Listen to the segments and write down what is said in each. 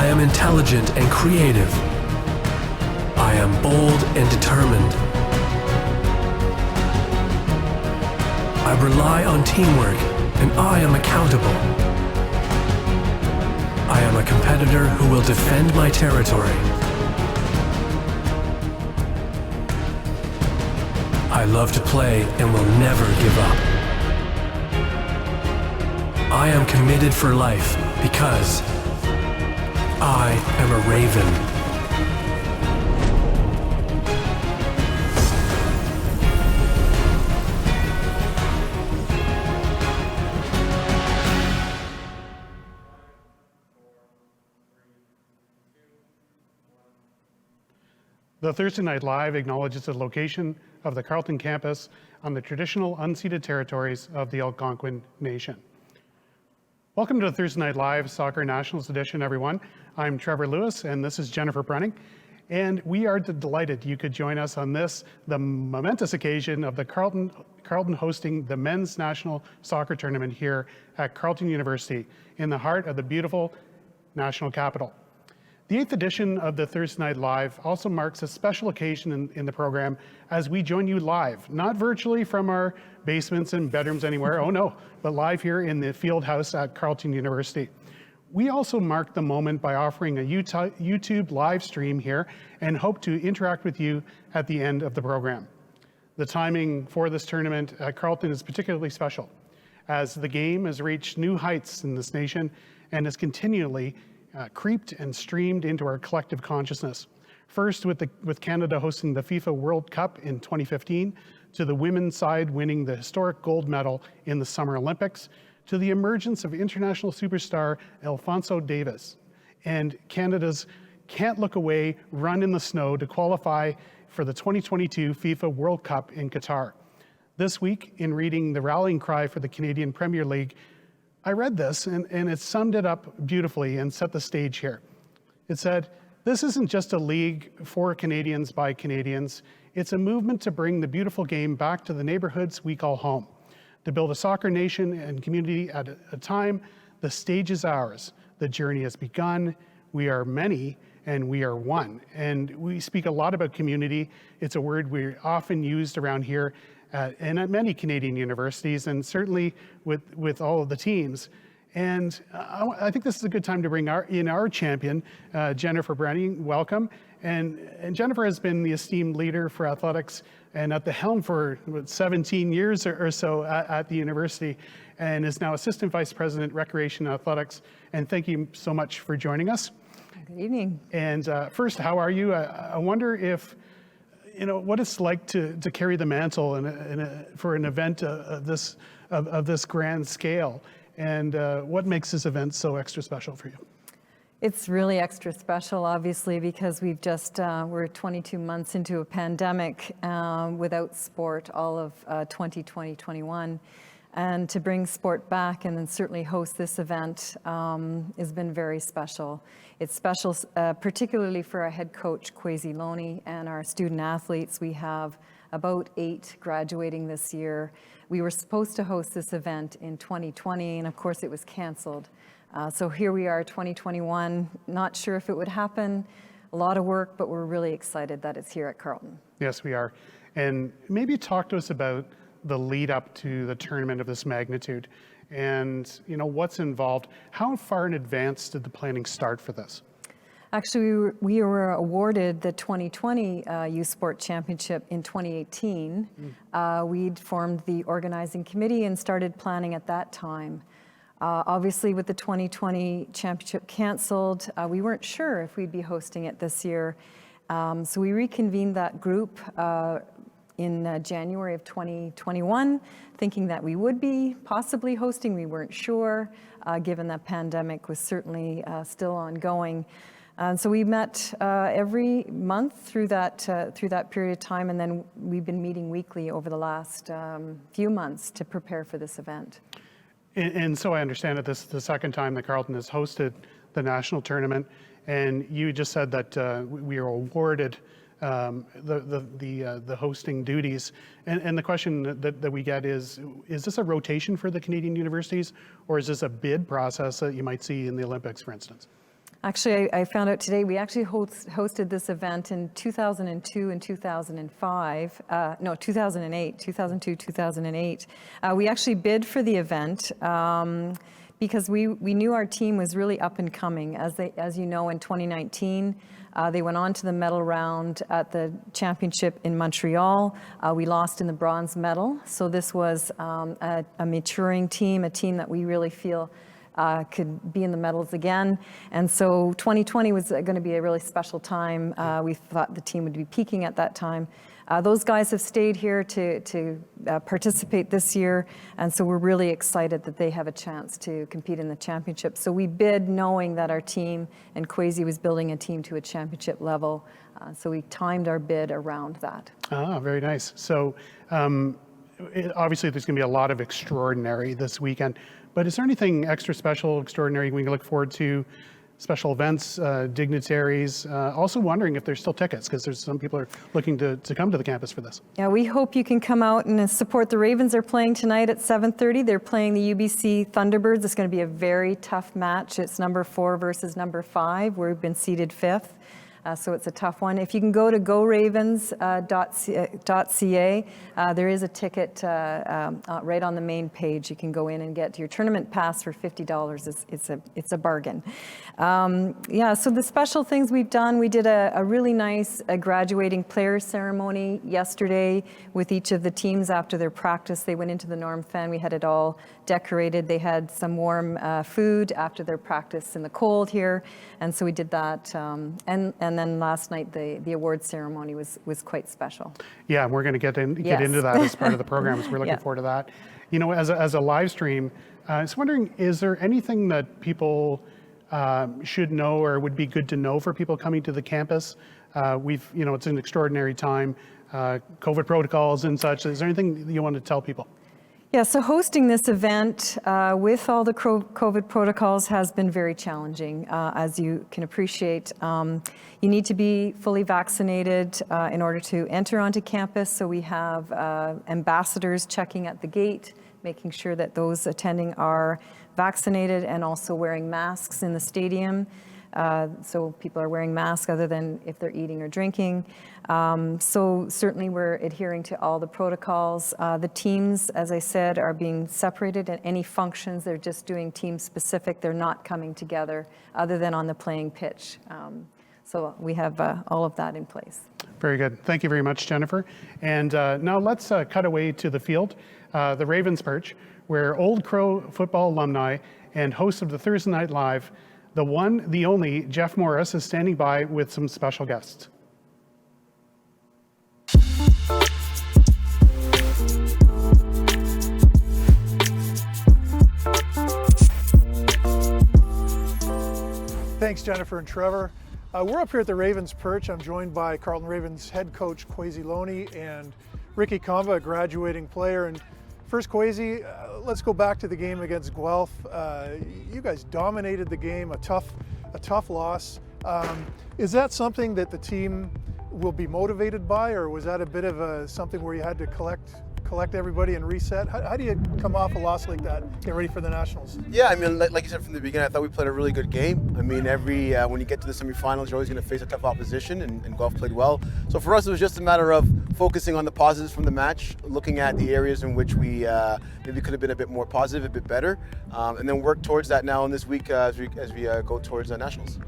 am intelligent and creative. I am bold and determined. I rely on teamwork, and I am accountable. I am a competitor who will defend my territory. I love to play and will never give up. I am committed for life because I am a Raven. The Thursday Night Live acknowledges the location of the Carleton campus on the traditional unceded territories of the Algonquin Nation. Welcome to the Thursday Night Live Soccer Nationals Edition, everyone. I'm Trevor Lewis, and this is Jennifer Brenning. And we are delighted you could join us on this, the momentous occasion of the Carleton hosting the Men's National Soccer Tournament here at Carleton University in the heart of the beautiful national capital. The 8th edition of the Thursday Night Live also marks a special occasion in the program as we join you live, not virtually from our basements and bedrooms anywhere, oh no, but live here in the field house at Carleton University. We also mark the moment by offering a YouTube live stream here and hope to interact with you at the end of the program. The timing for this tournament at Carleton is particularly special as the game has reached new heights in this nation and is continually creeped and streamed into our collective consciousness. First with Canada hosting the FIFA World Cup in 2015, to the women's side winning the historic gold medal in the Summer Olympics, to the emergence of international superstar Alphonso Davies, and Canada's can't look away run in the snow to qualify for the 2022 FIFA World Cup in Qatar. This week, in reading the rallying cry for the Canadian Premier League, I read this and it summed it up beautifully and set the stage here. It said, "This isn't just a league for Canadians by Canadians. It's a movement to bring the beautiful game back to the neighborhoods we call home. To build a soccer nation and community at a time, the stage is ours. The journey has begun. We are many and we are one." And we speak a lot about community. It's a word we often used around here and at many Canadian universities, and certainly with all of the teams. And I think this is a good time to bring in our champion, Jennifer Brenning. Welcome. And Jennifer has been the esteemed leader for athletics and at the helm for 17 years or so at the university, and is now Assistant Vice President, Recreation and Athletics. And thank you so much for joining us. Good evening. And first, how are you? I wonder if, what it's like to carry the mantle for an event of this grand scale, and what makes this event so extra special for you? It's really extra special, obviously, because we've just, we're 22 months into a pandemic without sport, all of 2020, 21. And to bring sport back and then certainly host this event has been very special. It's special particularly for our head coach, Kwesi Loney, and our student athletes. We have about 8 graduating this year. We were supposed to host this event in 2020, and of course it was canceled. So here we are, 2021, not sure if it would happen. A lot of work, but we're really excited that it's here at Carleton. Yes, we are. And maybe talk to us about the lead up to the tournament of this magnitude and what's involved. How far in advance did the planning start for this? Actually, we were awarded the 2020 Youth Sport Championship in 2018. We'd formed the organizing committee and started planning at that time. Obviously, with the 2020 championship canceled, we weren't sure if we'd be hosting it this year. So we reconvened that group in January of 2021, thinking that we would be possibly hosting. We weren't sure, given that pandemic was certainly still ongoing. So we met every month through that period of time, and then we've been meeting weekly over the last few months to prepare for this event. And so I understand that this is the second time that Carleton has hosted the national tournament, and you just said that we are awarded the hosting duties. And the question that we get is this a rotation for the Canadian universities, or is this a bid process that you might see in the Olympics, for instance? Actually, I found out today we actually hosted this event in 2002 and 2005. No, 2008, 2002, 2008. We actually bid for the event because we knew our team was really up and coming. As you know, in 2019, they went on to the medal round at the championship in Montreal. We lost in the bronze medal. So this was a maturing team, a team that we really feel could be in the medals again. And so 2020 was going to be a really special time. We thought the team would be peaking at that time. Those guys have stayed here to participate this year, and so we're really excited that they have a chance to compete in the championship. So we bid knowing that our team and Kwesi was building a team to a championship level, so we timed our bid around that. Ah, very nice. So obviously there's going to be a lot of extraordinary this weekend, but is there anything extra special, extraordinary we can look forward to? Special events, dignitaries, also wondering if there's still tickets, because there's some people are looking to come to the campus for this. Yeah, we hope you can come out and support. The Ravens are playing tonight at 7:30. They're playing the UBC Thunderbirds. It's going to be a very tough match. It's number 4 versus number 5. We've been seeded 5th. So it's a tough one. If you can go to goravens.ca, there is a ticket right on the main page. You can go in and get your tournament pass for $50. It's a bargain. Yeah, so the special things we've done, we did a really nice graduating players ceremony yesterday with each of the teams after their practice. They went into the Norm Fan. We had it all decorated. They had some warm food after their practice in the cold here. And so we did that. And then last night, the award ceremony was quite special. Yeah, and we're going to get into that as part of the program, so we're looking forward to that. You know, as a live stream, I was wondering, is there anything that people should know or would be good to know for people coming to the campus? It's an extraordinary time, COVID protocols and such. Is there anything that you want to tell people? Yeah, so hosting this event with all the COVID protocols has been very challenging. As you can appreciate, you need to be fully vaccinated in order to enter onto campus. So we have ambassadors checking at the gate, making sure that those attending are vaccinated and also wearing masks in the stadium. So people are wearing masks other than if they're eating or drinking. So certainly we're adhering to all the protocols. The teams, as I said, are being separated at any functions. They're just doing team specific. They're not coming together other than on the playing pitch. So we have all of that in place. Very good. Thank you very much, Jennifer. And now let's cut away to the field, the Ravens Perch, where Old Crow football alumni and host of the Thursday Night Live, the one, the only, Jeff Morris, is standing by with some special guests. Thanks, Jennifer and Trevor. We're up here at the Ravens Perch. I'm joined by Carleton Ravens head coach Kwesi Loney and Ricky Comba, a graduating player. And first, Kwesi, let's go back to the game against Guelph. You guys dominated the game, a tough loss. Is that something that the team will be motivated by, or was that a bit of something where you had to collect everybody and reset? How do you come off a loss like that, get ready for the Nationals? Yeah, I mean, like you said from the beginning, I thought we played a really good game. I mean, when you get to the semifinals, you're always going to face a tough opposition, and Guelph played well. So for us, it was just a matter of focusing on the positives from the match, looking at the areas in which we maybe could have been a bit more positive, a bit better, and then work towards that now in this week as we go towards the Nationals.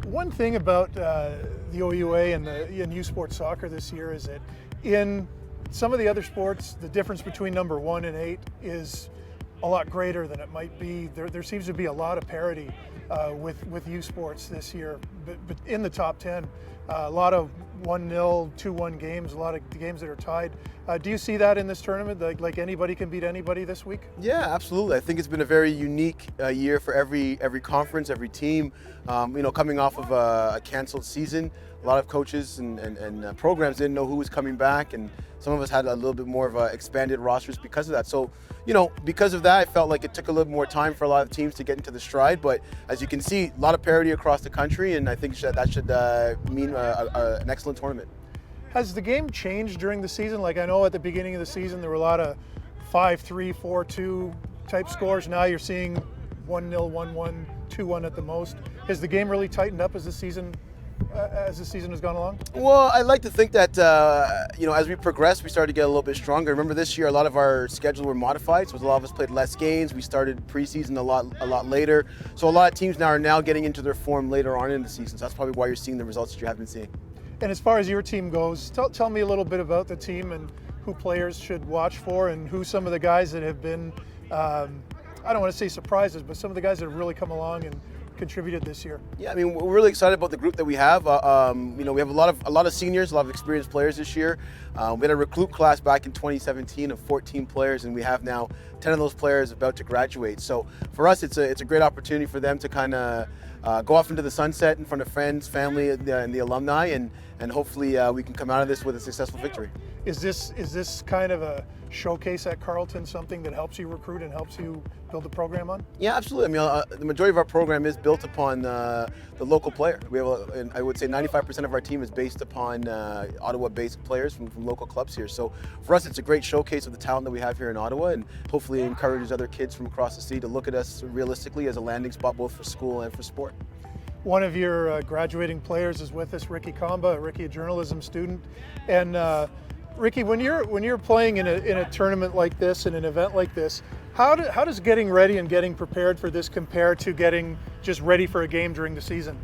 One thing about the OUA and U Sports Soccer this year is that in some of the other sports, the difference between number 1 and 8 is a lot greater than it might be. There seems to be a lot of parity with U Sports this year, but in the top 10, a lot of 1-0, 2-1 games, a lot of games that are tied. Do you see that in this tournament? Like anybody can beat anybody this week? Yeah, absolutely. I think it's been a very unique year for every conference, every team. Coming off of a canceled season, a lot of coaches and programs didn't know who was coming back, and some of us had a little bit more of expanded rosters because of that. So, because of that, I felt like it took a little more time for a lot of teams to get into the stride. But as you can see, a lot of parity across the country, and I think that should mean an excellent tournament. Has the game changed during the season? Like, I know at the beginning of the season there were a lot of 5-3, 4-2 type scores. Now you're seeing 1-0, 1-1, 2-1 at the most. Has the game really tightened up as the season has gone along? Well, I like to think that as we progressed, we started to get a little bit stronger. Remember this year, a lot of our schedules were modified, so a lot of us played less games. We started preseason a lot later, so a lot of teams are now getting into their form later on in the season. So that's probably why you're seeing the results that you have been seeing. And as far as your team goes, tell me a little bit about the team and who players should watch for, and who some of the guys that have been, I don't want to say surprises, but some of the guys that have really come along and contributed this year. Yeah, I mean, we're really excited about the group that we have. We have a lot of seniors, a lot of experienced players this year. We had a recruit class back in 2017 of 14 players, and we have now 10 of those players about to graduate. So for us, it's a great opportunity for them to kind of go off into the sunset in front of friends, family, and the alumni, and hopefully we can come out of this with a successful victory. Is this kind of a showcase at Carleton, something that helps you recruit and helps you build the program on? Yeah, absolutely. I mean, the majority of our program is built upon the local player. We have, I would say 95% of our team is based upon Ottawa-based players from local clubs here. So for us, it's a great showcase of the talent that we have here in Ottawa, and hopefully encourages other kids from across the city to look at us realistically as a landing spot both for school and for sport. One of your graduating players is with us, Ricky Kamba, Ricky, a journalism student. And Ricky, when you're playing in a tournament like this, in an event like this, how does getting ready and getting prepared for this compare to getting just ready for a game during the season?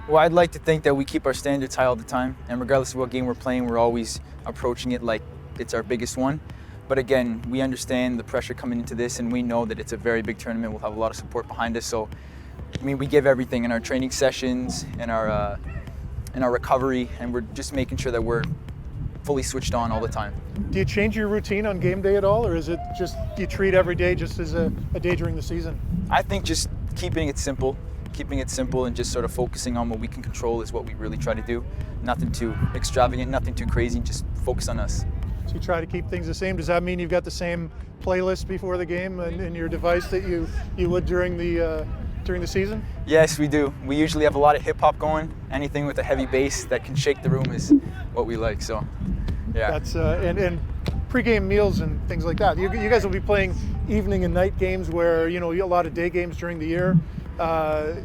Well, I'd like to think that we keep our standards high all the time, and regardless of what game we're playing, we're always approaching it like it's our biggest one. But again, we understand the pressure coming into this, and we know that it's a very big tournament. We'll have a lot of support behind us. So, I mean, we give everything in our training sessions, in our recovery, and we're just making sure that we're fully switched on all the time. Do you change your routine on game day at all, or is it just you treat every day just as a day during the season? I think just keeping it simple and just sort of focusing on what we can control is what we really try to do. Nothing too extravagant, nothing too crazy, just focus on us. So you try to keep things the same. Does that mean you've got the same playlist before the game in your device that you would during the season? Yes, we do. We usually have a lot of hip hop going. Anything with a heavy bass that can shake the room is what we like. So, yeah. That's and pregame meals and things like that. You guys will be playing evening and night games where a lot of day games during the year.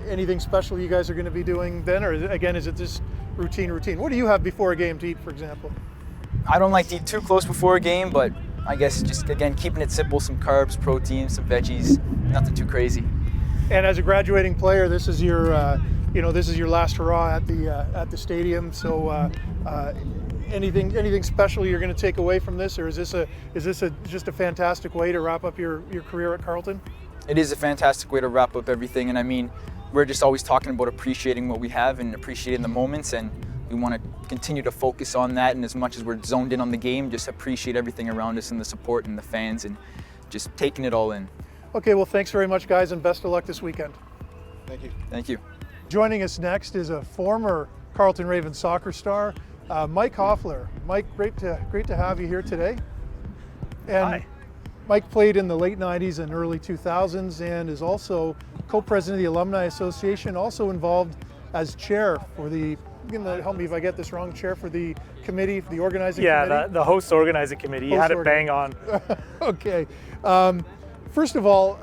Anything special you guys are going to be doing then, or again, is it just routine? What do you have before a game to eat, for example? I don't like to eat too close before a game, but I guess just again keeping it simple: some carbs, protein, some veggies, nothing too crazy. And as a graduating player, this is your last hurrah at the stadium. So, anything special you're going to take away from this, or is this just a fantastic way to wrap up your career at Carleton? It is a fantastic way to wrap up everything, and I mean, we're just always talking about appreciating what we have and appreciating the moments, and we want to continue to focus on that. And as much as we're zoned in on the game, just appreciate everything around us and the support and the fans, and just taking it all in. Okay, well, thanks very much, guys, and best of luck this weekend. Thank you. Thank you. Joining us next is a former Carleton Ravens soccer star, Mike Hoffler. Mike, great to have you here today. And Hi. Mike played in the late 90s and early 2000s and is also co-president of the Alumni Association, also involved as chair for the, you're going to help me if I get this wrong, chair for the committee, for the organizing committee? Yeah, the host organizing committee. You had it bang on. Okay. First of all,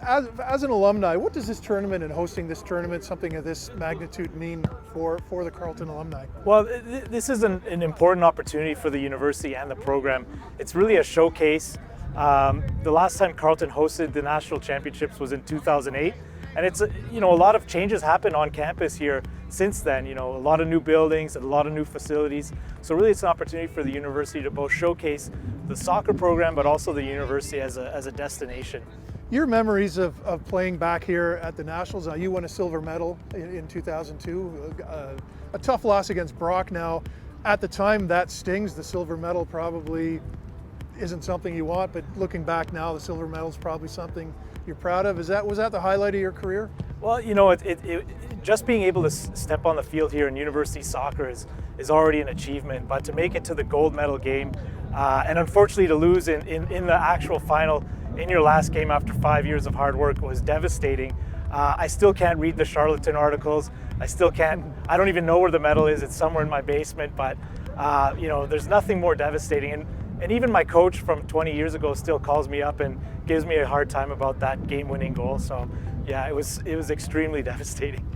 as an alumni, what does this tournament and hosting this tournament, something of this magnitude, mean for the Carleton alumni? Well, this is an important opportunity for the university and the program. It's really a showcase. The last time Carleton hosted the national championships was in 2008, and it's a lot of changes happened on campus here since then. A lot of new buildings, a lot of new facilities. So really, it's an opportunity for the university to both showcase the soccer program, but also the university as a destination. Your memories of playing back here at the Nationals. Now, you won a silver medal in 2002, a tough loss against Brock. Now, at the time, that stings. The silver medal probably isn't something you want, but looking back now, the silver medal is probably something you're proud of. Was that the highlight of your career? Well, just being able to step on the field here in university soccer is already an achievement, but to make it to the gold medal game, and unfortunately to lose in the actual final in your last game after 5 years of hard work was devastating. I still can't read the Charlatan articles. I don't even know where the medal is. It's somewhere in my basement, but there's nothing more devastating. And even my coach from 20 years ago still calls me up and gives me a hard time about that game-winning goal. So, Yeah, it was extremely devastating.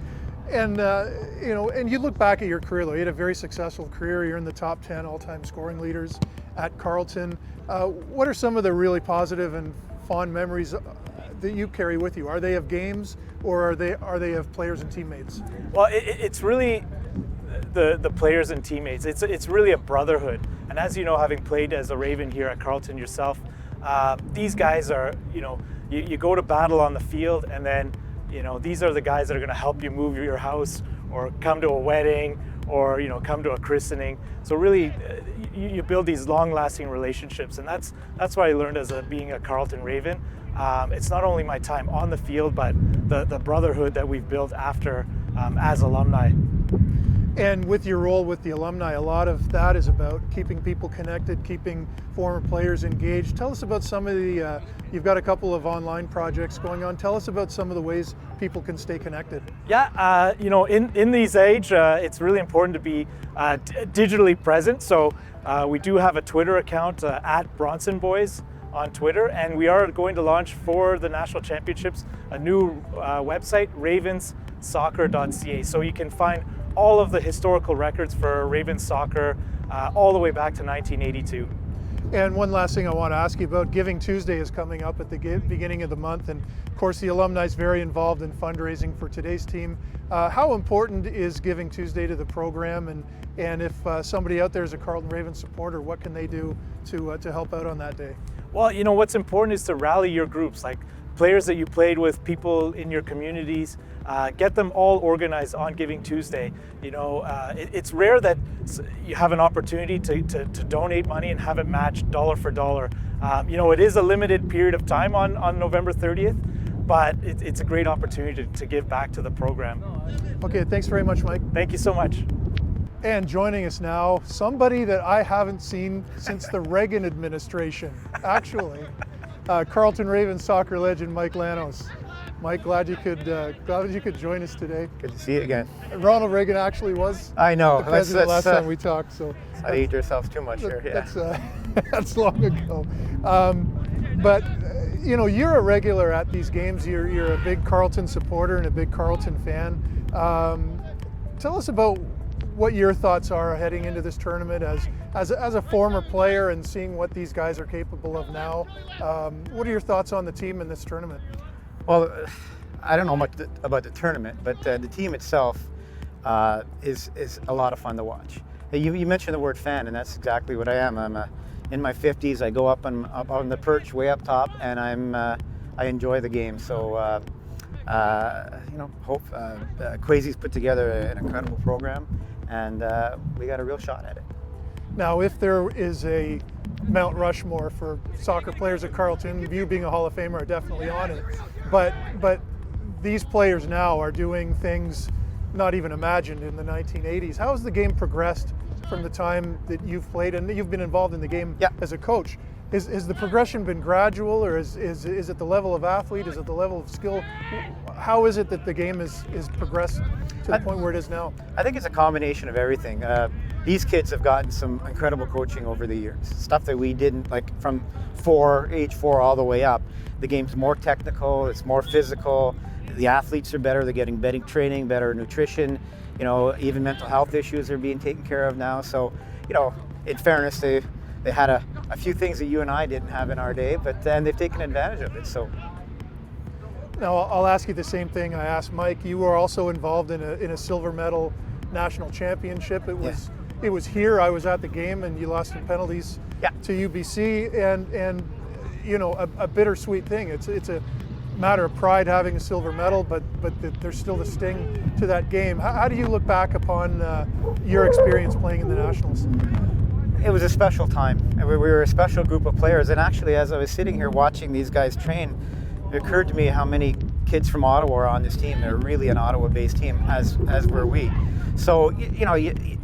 And and you look back at your career, though. You had a very successful career. You're in the top 10 all-time scoring leaders at Carleton. What are some of the really positive and fond memories that you carry with you? Are they of games, or are they of players and teammates? Well, it's really the players and teammates. It's really a brotherhood. And as you know, having played as a Raven here at Carleton yourself, these guys are, you go to battle on the field, and then, these are the guys that are going to help you move your house, or come to a wedding, or come to a christening. So really, you build these long-lasting relationships, and that's what I learned as being a Carleton Raven. It's not only my time on the field, but the brotherhood that we've built after as alumni. And with your role with the alumni, a lot of that is about keeping people connected, keeping former players engaged. Tell us about some of the, you've got a couple of online projects going on. Tell us about some of the ways people can stay connected. Yeah, in these age, it's really important to be digitally present. So we do have a Twitter account at Bronson Boys on Twitter, and we are going to launch for the national championships a new website, ravenssoccer.ca. So you can find all of the historical records for Ravens soccer all the way back to 1982. And one last thing I want to ask you about, Giving Tuesday is coming up at the beginning of the month, and of course the alumni is very involved in fundraising for today's team. How important is Giving Tuesday to the program, and if somebody out there is a Carleton Ravens supporter, what can they do to help out on that day? Well, what's important is to rally your groups, like players that you played with, people in your communities. Get them all organized on Giving Tuesday. It's rare that you have an opportunity to donate money and have it matched dollar for dollar. It is a limited period of time on November 30th, but it's a great opportunity to give back to the program. Okay, thanks very much, Mike. Thank you so much. And joining us now, somebody that I haven't seen since the Reagan administration, actually, Carleton Ravens soccer legend Mike Lanos. Mike, glad you could join us today. Good to see you again. Ronald Reagan actually was I know. the president last time we talked, so I hate yourself too much here. Yeah. That's long ago. But you're a regular at these games. You're a big Carleton supporter and a big Carleton fan. Tell us about what your thoughts are heading into this tournament as a former player and seeing what these guys are capable of now. What are your thoughts on the team in this tournament? Well, I don't know much about the tournament, but the team itself is a lot of fun to watch. You mentioned the word fan, and that's exactly what I am. I'm in my 50s. I go up on the perch, way up top, and I enjoy the game. So, hope Kwesi's put together an incredible program, and we got a real shot at it. Now, if there is a Mount Rushmore for soccer players at Carleton, you being a Hall of Famer are definitely on it. But these players now are doing things not even imagined in the 1980s. How has the game progressed from the time that you've played and you've been involved in the game as a coach? Has the progression been gradual, or is it the level of athlete? Is it the level of skill? How is it that the game is progressed to the point where it is now? I think it's a combination of everything. These kids have gotten some incredible coaching over the years, stuff that we didn't, like from age four all the way up. The game's more technical, it's more physical, the athletes are better, they're getting better training, better nutrition, even mental health issues are being taken care of now. So, in fairness, they had a few things that you and I didn't have in our day, but then they've taken advantage of it. So. Now, I'll ask you the same thing I asked Mike. You were also involved in a silver medal national championship. It was here. I was at the game, and you lost in penalties to UBC, and a bittersweet thing. It's a matter of pride having a silver medal, but there's still the sting to that game. How do you look back upon your experience playing in the Nationals? It was a special time. We were a special group of players, and actually, as I was sitting here watching these guys train, it occurred to me how many kids from Ottawa are on this team. They're really an Ottawa-based team, as were we. So,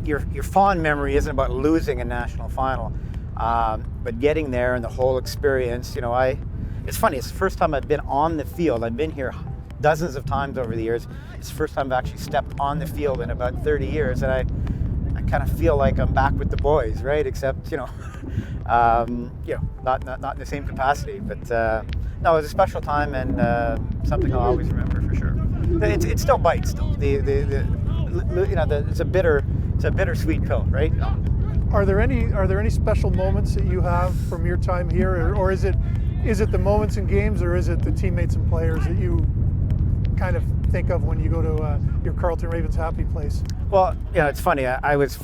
your fond memory isn't about losing a national final, but getting there and the whole experience. It's funny, it's the first time I've been on the field. I've been here dozens of times over the years. It's the first time I've actually stepped on the field in about 30 years, and I kind of feel like I'm back with the boys, right? Except, not in the same capacity. But no, it was a special time and something I'll always remember for sure. It still bites though. It's a bittersweet pill, right? Are there any special moments that you have from your time here, or is it the moments in games, or is it the teammates and players that you kind of think of when you go to your Carleton Ravens happy place? Well, it's funny. I was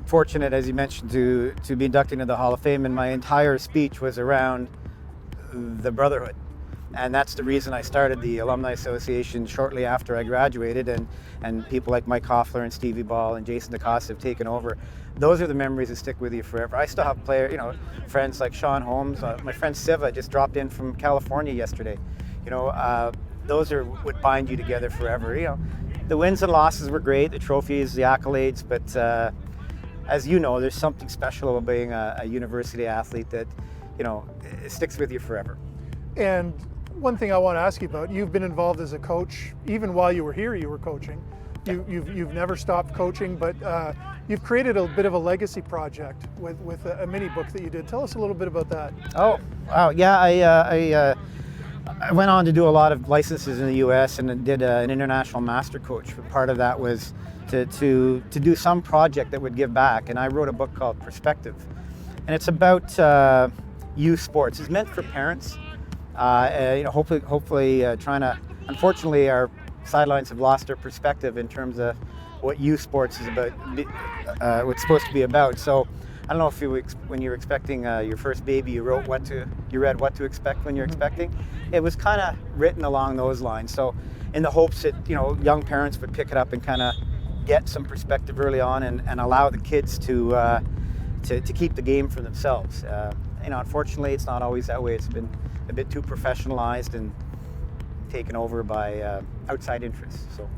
fortunate, as you mentioned, to be inducted into the Hall of Fame, and my entire speech was around the brotherhood. And that's the reason I started the Alumni Association shortly after I graduated, and people like Mike Hoffler and Stevie Ball and Jason DeCosta have taken over. Those are the memories that stick with you forever. I still have friends like Sean Holmes. My friend Siva just dropped in from California yesterday. Those are what bind you together forever. The wins and losses were great, the trophies, the accolades, but as you know, there's something special about being a university athlete that, it sticks with you forever. And one thing I want to ask you about, you've been involved as a coach, even while you were here, you were coaching. You've never stopped coaching, but you've created a bit of a legacy project with a mini book that you did. Tell us a little bit about that. Oh, wow. Yeah, I went on to do a lot of licenses in the U.S. and did an international master coach. Part of that was to do some project that would give back, and I wrote a book called Perspective, and it's about youth sports. It's meant for parents. Hopefully trying to. Unfortunately, our sidelines have lost their perspective in terms of what youth sports is about, what it's supposed to be about. So, I don't know if when you're expecting your first baby, you read what to expect when you're expecting. It was kind of written along those lines. So, in the hopes that young parents would pick it up and kind of get some perspective early on and allow the kids to keep the game for themselves. Unfortunately, it's not always that way. It's been a bit too professionalized and taken over by outside interests. So,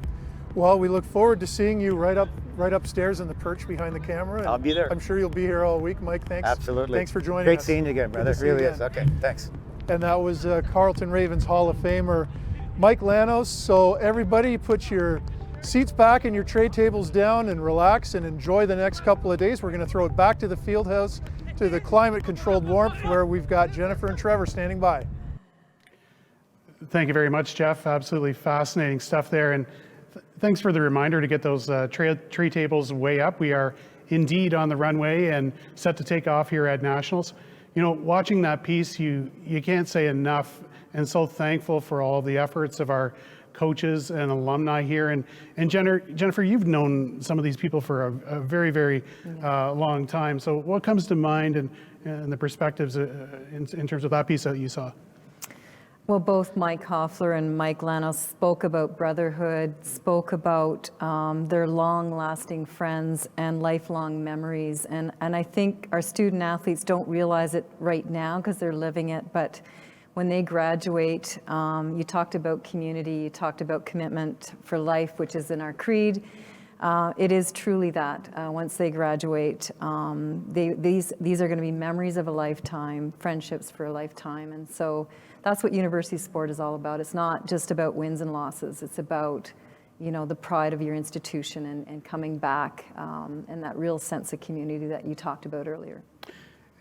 well, we look forward to seeing you right upstairs in the perch behind the camera. I'll be there. I'm sure you'll be here all week, Mike. Thanks. Absolutely. Thanks for joining us. Great seeing you again, brother. It really is. Okay, thanks. And that was Carleton Ravens Hall of Famer Mike Lanos. So everybody, put your seats back and your tray tables down and relax and enjoy the next couple of days. We're going to throw it back to the field house, to the climate-controlled warmth, where we've got Jennifer and Trevor standing by. Thank you very much, Jeff. Absolutely fascinating stuff there. And thanks for the reminder to get those tray tables way up. We are indeed on the runway and set to take off here at Nationals. Watching that piece, you can't say enough, and so thankful for all the efforts of our coaches and alumni here. And Jennifer, you've known some of these people for a very, very long time. So what comes to mind and the perspectives in terms of that piece that you saw? Well, both Mike Hoffler and Mike Lanos spoke about brotherhood, spoke about their long-lasting friends and lifelong memories. And I think our student athletes don't realize it right now because they're living it, but when they graduate, you talked about community, you talked about commitment for life, which is in our creed. It is truly that. Once they graduate, these are going to be memories of a lifetime, friendships for a lifetime. And so that's what university sport is all about. It's not just about wins and losses. It's about, the pride of your institution and coming back, and that real sense of community that you talked about earlier.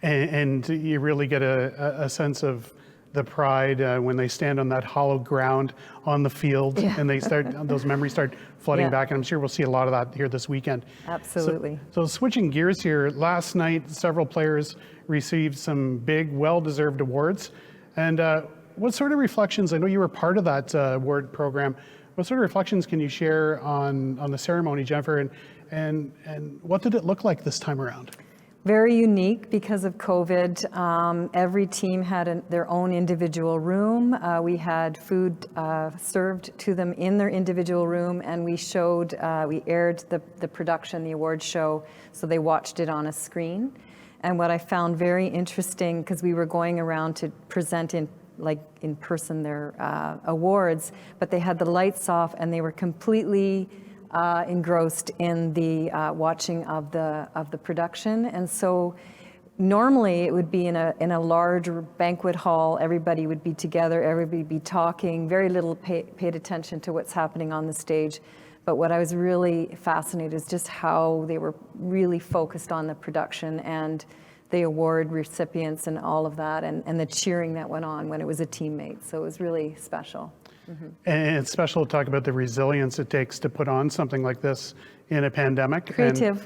And you really get a sense of the pride when they stand on that hollow ground on the field, and those memories start flooding back. And I'm sure we'll see a lot of that here this weekend. Absolutely. So switching gears here, last night several players received some big, well-deserved awards. And what sort of reflections? I know you were part of that award program. What sort of reflections can you share on the ceremony, Jennifer? And what did it look like this time around? Very unique because of COVID. Every team had their own individual room. We had food served to them in their individual room, and we aired the production, the award show, so they watched it on a screen. And what I found very interesting, because we were going around to present in person their awards, but they had the lights off and they were completely engrossed in the watching of the production. And so normally it would be in a large banquet hall, everybody would be together, everybody would be talking, very little paid attention to what's happening on the stage. But what I was really fascinated is just how they were really focused on the production, and the award recipients and all of that, and the cheering that went on when it was a teammate. So it was really special. And it's special to talk about the resilience it takes to put on something like this in a pandemic. Creative.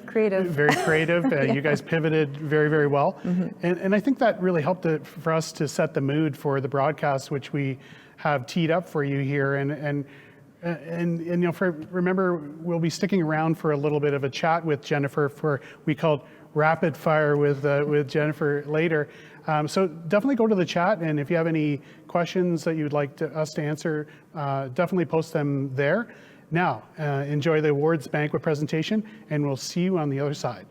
Very creative. You guys pivoted very, very well. And I think that really helped for us to set the mood for the broadcast, which we have teed up for you here. And you know, remember, we'll be sticking around for a little bit of a chat with Jennifer we called rapid fire with Jennifer later. So definitely go to the chat, and if you have any questions that you'd like us to answer, definitely post them there. Now, enjoy the awards banquet presentation, and we'll see you on the other side.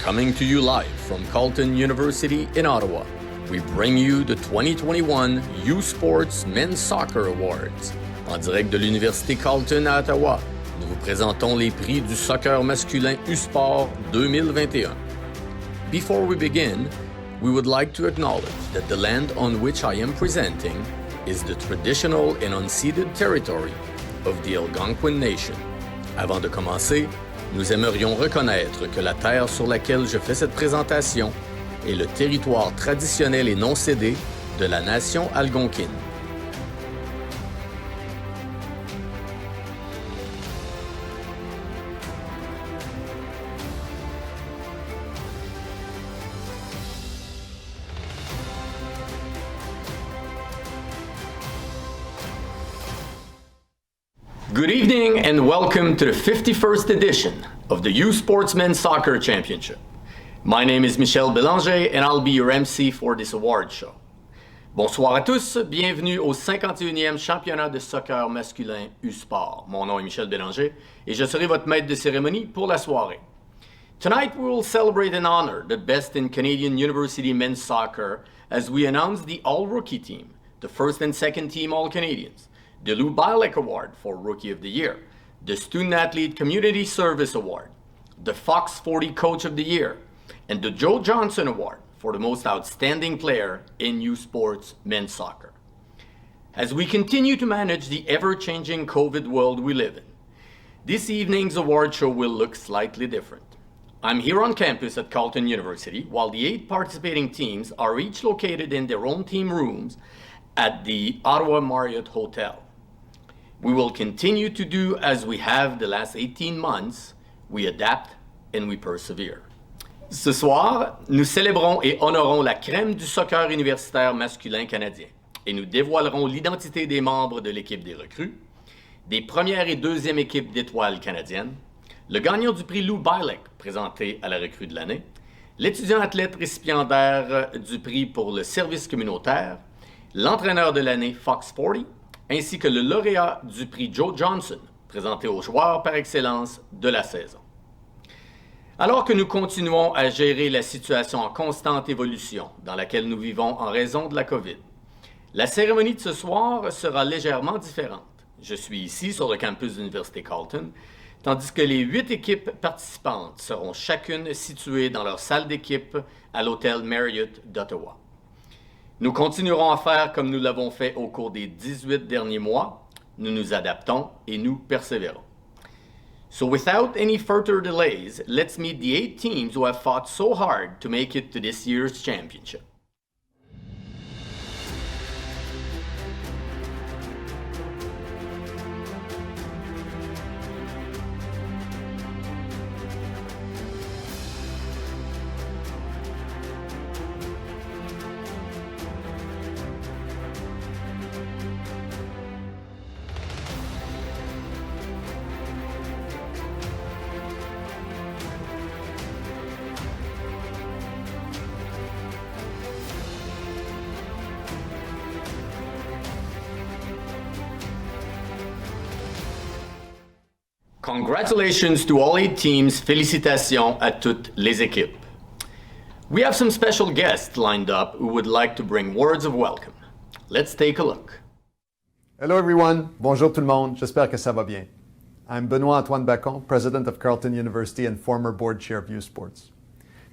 Coming to you live from Carleton University in Ottawa, we bring you the 2021 U Sports Men's Soccer Awards. En direct de l'Université Carleton à Ottawa, nous vous présentons les prix du soccer masculin U-Sport 2021. Before we begin, we would like to acknowledge that the land on which I am presenting is the traditional and unceded territory of the Algonquin Nation. Avant de commencer, nous aimerions reconnaître que la terre sur laquelle je fais cette présentation est le territoire traditionnel et non cédé de la nation algonquine. Good evening and welcome to the 51st edition of the U Sports Men's Soccer Championship. My name is Michel Bélanger and I'll be your MC for this award show. Bonsoir à tous, bienvenue au 51e championnat de soccer masculin U-Sport. Mon nom est Michel Bélanger et je serai votre maître de cérémonie pour la soirée. Tonight we will celebrate and honor the best in Canadian University men's soccer as we announce the All-Rookie team, the first and second team All-Canadians, the Lou Bielek Award for Rookie of the Year, the Student Athlete Community Service Award, the Fox 40 Coach of the Year, and the Joe Johnson Award for the most outstanding player in U Sports men's soccer. As we continue to manage the ever-changing COVID world we live in, this evening's award show will look slightly different. I'm here on campus at Carleton University, while the 8 participating teams are each located in their own team rooms at the Ottawa Marriott Hotel. We will continue to do as we have the last 18 months. We adapt and we persevere. Ce soir, nous célébrons et honorons la crème du soccer universitaire masculin canadien et nous dévoilerons l'identité des membres de l'équipe des recrues, des premières et deuxièmes équipes d'étoiles canadiennes, le gagnant du prix Lou Bielek présenté à la recrue de l'année, l'étudiant athlète récipiendaire du prix pour le service communautaire, l'entraîneur de l'année Fox 40, ainsi que le lauréat du prix Joe Johnson, présenté aux joueurs par excellence de la saison. Alors que nous continuons à gérer la situation en constante évolution dans laquelle nous vivons en raison de la COVID, la cérémonie de ce soir sera légèrement différente. Je suis ici sur le campus de l'Université Carleton, tandis que les 8 équipes participantes seront chacune situées dans leur salle d'équipe à l'hôtel Marriott d'Ottawa. Nous continuerons à faire comme nous l'avons fait au cours des 18 derniers mois. Nous nous adaptons et nous persévérons. So without any further delays, let's meet the 8 teams who have fought so hard to make it to this year's championship. Congratulations to all 8 teams, félicitations à toutes les équipes. We have some special guests lined up who would like to bring words of welcome. Let's take a look. Hello everyone, bonjour tout le monde, j'espère que ça va bien. I'm Benoit-Antoine Bacon, President of Carleton University and former Board Chair of U Sports.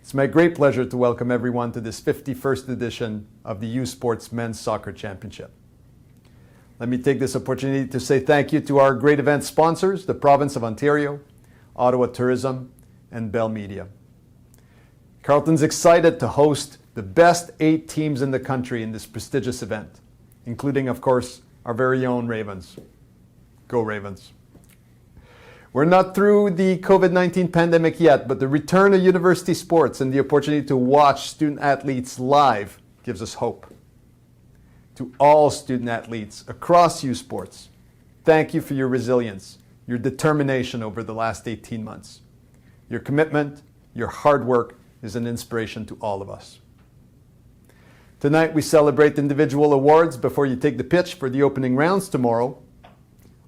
It's my great pleasure to welcome everyone to this 51st edition of the U Sports Men's Soccer Championship. Let me take this opportunity to say thank you to our great event sponsors, the Province of Ontario, Ottawa Tourism, and Bell Media. Carleton's excited to host the best 8 teams in the country in this prestigious event, including, of course, our very own Ravens. Go Ravens. We're not through the COVID-19 pandemic yet, but the return of university sports and the opportunity to watch student athletes live gives us hope. To all student athletes across U Sports, thank you for your resilience, your determination over the last 18 months. Your commitment, your hard work is an inspiration to all of us. Tonight we celebrate individual awards before you take the pitch for the opening rounds tomorrow.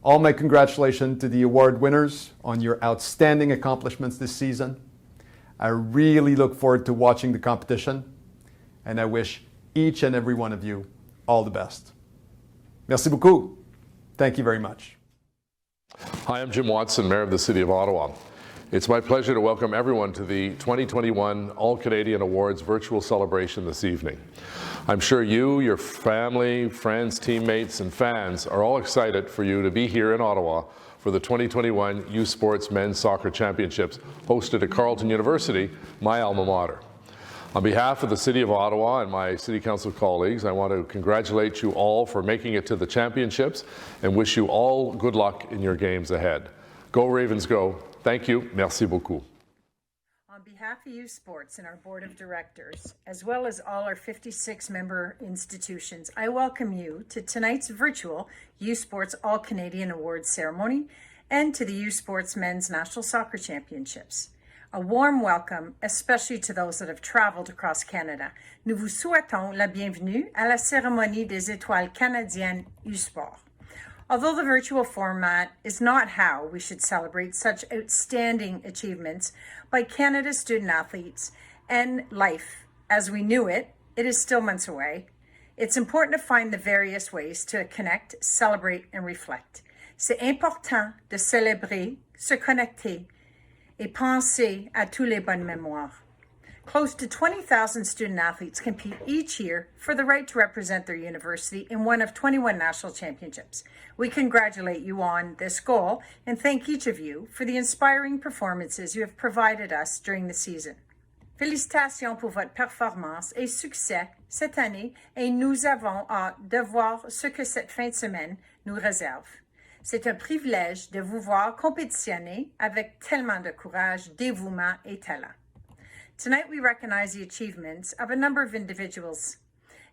All my congratulations to the award winners on your outstanding accomplishments this season. I really look forward to watching the competition, and I wish each and every one of you all the best. Merci beaucoup. Thank you very much. Hi, I'm Jim Watson, Mayor of the City of Ottawa. It's my pleasure to welcome everyone to the 2021 All-Canadian Awards virtual celebration this evening. I'm sure you, your family, friends, teammates, and fans are all excited for you to be here in Ottawa for the 2021 U Sports Men's Soccer Championships hosted at Carleton University, my alma mater. On behalf of the City of Ottawa and my City Council colleagues, I want to congratulate you all for making it to the championships and wish you all good luck in your games ahead. Go Ravens, go. Thank you. Merci beaucoup. On behalf of U Sports and our Board of Directors, as well as all our 56 member institutions, I welcome you to tonight's virtual U Sports All-Canadian Awards ceremony and to the U Sports Men's National Soccer Championships. A warm welcome, especially to those that have traveled across Canada. Nous vous souhaitons la bienvenue à la cérémonie des étoiles canadiennes U Sport. Although the virtual format is not how we should celebrate such outstanding achievements by Canada's student athletes and life as we knew it, it is still months away. It's important to find the various ways to connect, celebrate, and reflect. C'est important de célébrer, se connecter, et penser à tous les bonnes mémoires. Close to 20,000 student athletes compete each year for the right to represent their university in one of 21 national championships. We congratulate you on this goal and thank each of you for the inspiring performances you have provided us during the season. Félicitations pour votre performance et succès cette année et nous avons hâte de voir ce que cette fin de semaine nous réserve. C'est un privilège de vous voir compétitionner avec tellement de courage, dévouement et talent. Tonight we recognize the achievements of a number of individuals,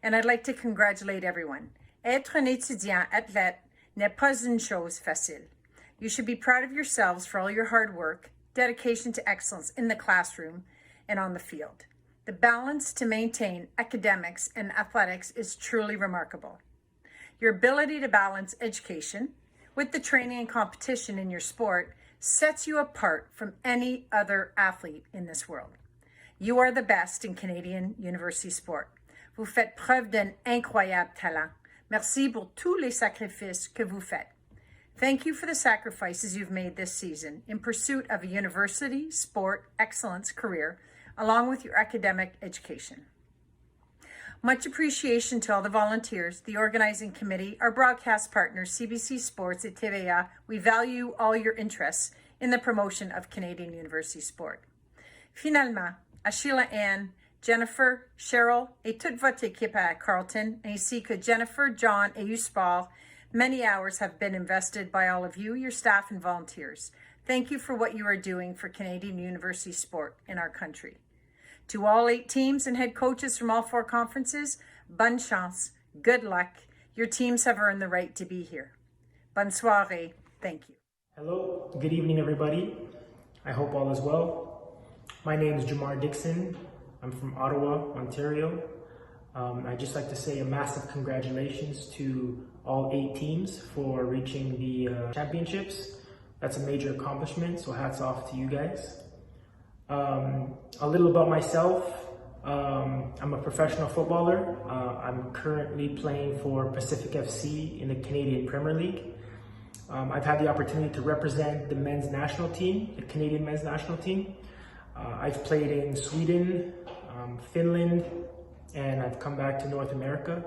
and I'd like to congratulate everyone. Être un étudiant athlète n'est pas une chose facile. You should be proud of yourselves for all your hard work, dedication to excellence in the classroom and on the field. The balance to maintain academics and athletics is truly remarkable. Your ability to balance education with the training and competition in your sport sets you apart from any other athlete in this world. You are the best in Canadian university sport. Vous faites preuve d'un incroyable talent. Merci pour tous les sacrifices que vous faites. Thank you for the sacrifices you've made this season in pursuit of a university sport excellence career, along with your academic education. Much appreciation to all the volunteers, the organizing committee, our broadcast partners, CBC Sports et TVA. We value all your interests in the promotion of Canadian university sport. Finalement, à Sheila Ann, Jennifer, Cheryl et toute votre équipe à Carleton, ainsi que Jennifer, John et U-Sport, many hours have been invested by all of you, your staff and volunteers. Thank you for what you are doing for Canadian university sport in our country. To all 8 teams and head coaches from all 4 conferences, bonne chance, good luck. Your teams have earned the right to be here. Bonne soirée. Thank you. Hello, good evening everybody. I hope all is well. My name is Jamar Dixon. I'm from Ottawa, Ontario. I'd just like to say a massive congratulations to all 8 teams for reaching the championships. that's a major accomplishment, so hats off to you guys. A little about myself. I'm a professional footballer. I'm currently playing for Pacific FC in the Canadian Premier League. I've had the opportunity to represent the men's national team, the Canadian men's national team. I've played in Sweden, Finland, and I've come back to North America.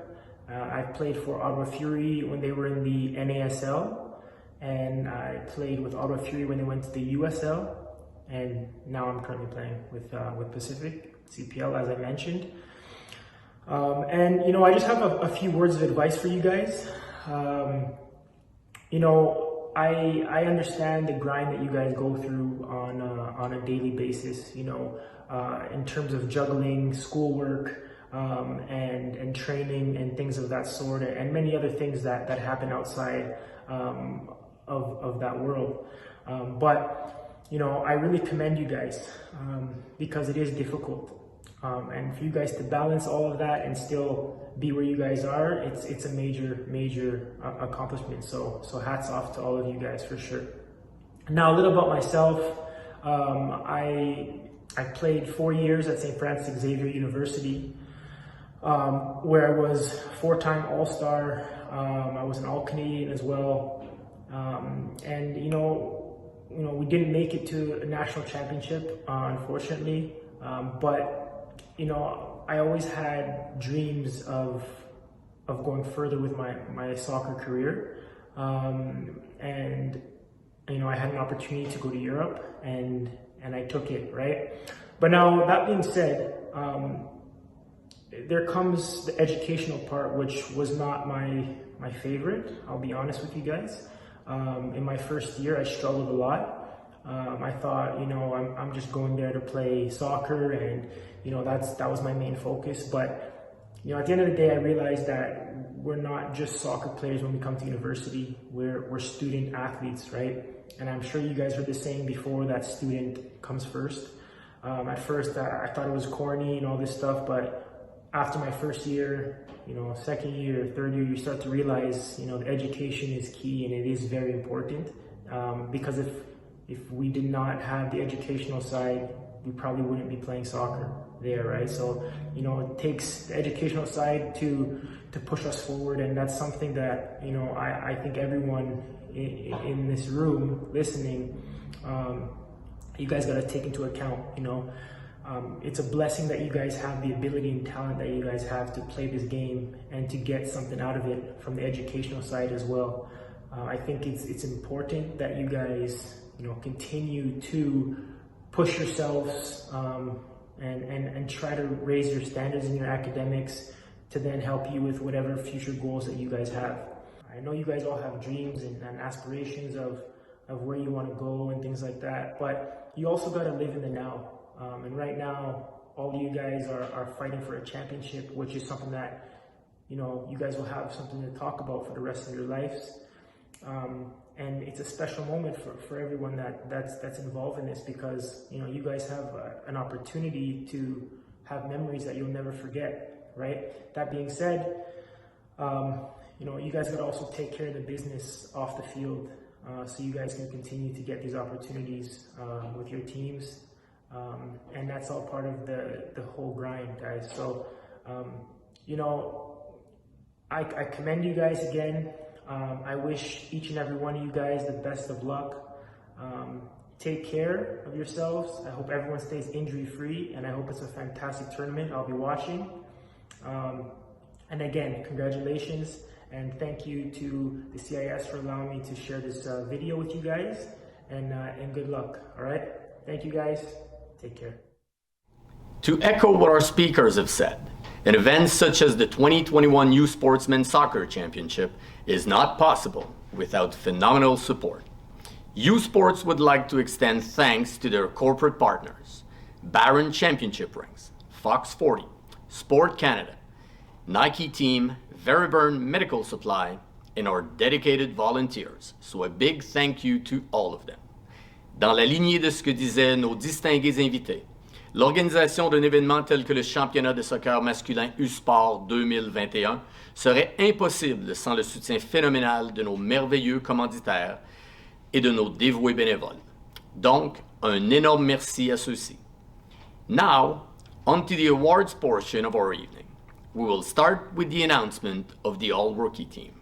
I've played for Ottawa Fury when they were in the NASL, and I played with Ottawa Fury when they went to the USL, and now I'm currently playing with Pacific CPL, as I mentioned. And you know, I just have a few words of advice for you guys. You know, I understand the grind that you guys go through on a daily basis, you know, in terms of juggling schoolwork and training and things of that sort, and many other things that happen outside of that world. But, you know, I really commend you guys because it is difficult. And for you guys to balance all of that and still be where you guys are, it's a major accomplishment. So hats off to all of you guys for sure. Now a little about myself. I played 4 years at St. Francis Xavier University, where I was 4-time All-Star. I was an All-Canadian as well. And you know, we didn't make it to a national championship, unfortunately. But you know, I always had dreams of going further with my soccer career. And you know, I had an opportunity to go to Europe, and I took it, right? But now, that being said, there comes the educational part, which was not my favorite, I'll be honest with you guys. In my first year, I struggled a lot. I thought, you know, I'm just going there to play soccer, and you know, that was my main focus. But you know, at the end of the day, I realized that we're not just soccer players when we come to university. We're student athletes, right? And I'm sure you guys heard the saying before that student comes first. At first, I thought it was corny and all this stuff, but after my first year, you know, second year, third year, you start to realize, you know, the education is key, and it is very important. Because if we did not have the educational side, we probably wouldn't be playing soccer there, right? So, you know, it takes the educational side to push us forward, and that's something that, you know, I think everyone in this room listening, you guys got to take into account. You know, it's a blessing that you guys have the ability and talent that you guys have to play this game and to get something out of it from the educational side as well. I think it's important that you guys, you know, continue to push yourselves and try to raise your standards in your academics to then help you with whatever future goals that you guys have. I know you guys all have dreams and aspirations of where you want to go and things like that, but you also got to live in the now. And right now, all of you guys are fighting for a championship, which is something that, you know, you guys will have something to talk about for the rest of your lives. And it's a special moment for everyone that's involved in this, because, you know, you guys have an opportunity to have memories that you'll never forget, right? That being said, you know, you guys got to also take care of the business off the field, so you guys can continue to get these opportunities with your teams. And that's all part of the whole grind, guys. So, you know, I commend you guys again. I wish each and every one of you guys the best of luck. Take care of yourselves. I hope everyone stays injury-free, and I hope it's a fantastic tournament. I'll be watching. And again, congratulations, and thank you to the CIS for allowing me to share this video with you guys, and good luck, all right? Thank you, guys. Take care. To echo what our speakers have said, an event such as the 2021 U Sportsmen Soccer Championship is not possible without phenomenal support. U Sports would like to extend thanks to their corporate partners, Barron Championship Rings, Fox 40, Sport Canada, Nike Team, Veriburn Medical Supply, and our dedicated volunteers. So a big thank you to all of them. Dans la lignée de ce que disaient nos distingués invités, l'organisation d'un événement tel que le championnat de soccer masculin U-Sport 2021 serait impossible sans le soutien phénoménal de nos merveilleux commanditaires, et de nos dévoués bénévoles. Donc, un énorme merci à ceux-ci. Now, on to the awards portion of our evening. We will start with the announcement of the All-Rookie team.